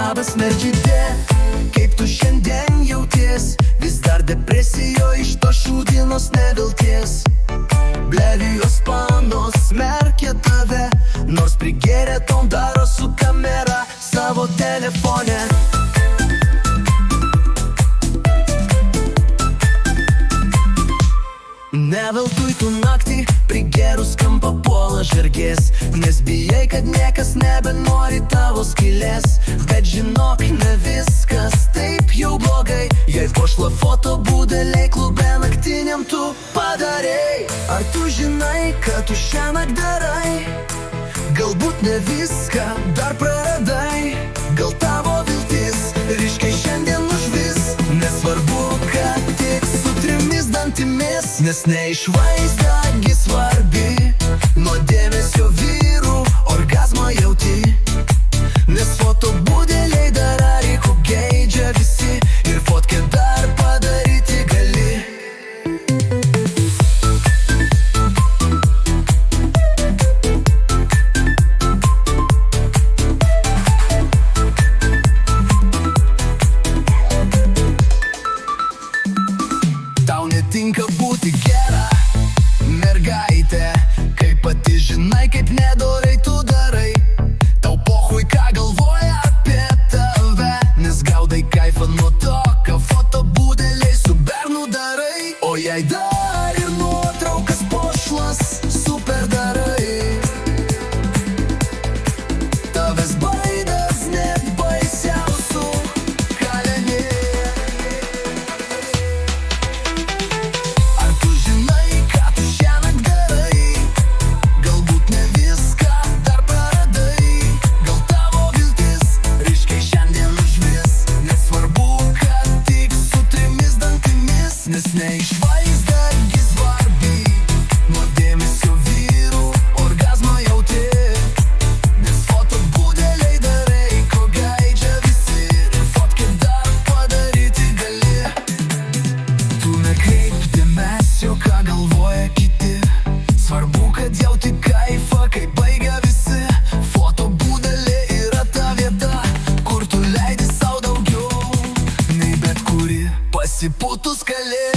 Labas mergytė, kaip tu šiandien jauties? Vis dar depresijoje iš to šūdienos nevilties. Blevijos panos smerkia tave, nors prigėrė tom daro su kamera savo telefone. Neveltui tu naktį prigėrus kampą puola žirgės, nes bijai, kad niekas nebenori tavo skylės. Bet žinok, ne viskas taip jau blogai, jei pošla foto būdeliai klube naktiniam tu padarei. Ar tu žinai, kad tu šiąnakt darai? Galbūt ne viską dar praradai. Gal tavo viltis ryškiai šiandien užvis, nesvarbu, kad tik su 3 dantimis. Nes neišvaizda gi svarbi, nuo dėmesio vyrų orgazmą jauti. Nes foto būdeliai dar arikų geidžia visi, ir fotkę dar padaryti gali. Tau netinka būti gera mergaitė, kai pati žinai, kaip nedorai tu darai. Tau pochui, ką galvoja apie tave, nes gaudai kaifą nuo to, ką foto būdeliai su bernu darai. O jei dar ir nuotraukas pošlas super darai, tavęs baidas net baisiausių kalini. Ar tu žinai, ką tu šiąnakt darai? Galbūt ne viską dar praradai. Gal tavo viltis ryškiai šiandien užvis, nesvarbu, kad tik su 3 dantimis. Nes neišvaizda gi svarbi, nuo dėmesio vyrų orgazmą jauti. Nes foto būdeliai darai, ko geidžia visi, ir fotkę dar padaryti gali. Tu nekreip dėmesio, ką galvoja kiti, svarbu, kad jauti kaifą, kai baigia visi. Foto būdelė yra ta vieta, kur tu leidi sau daugiau nei bet kuri pasipūtus gali.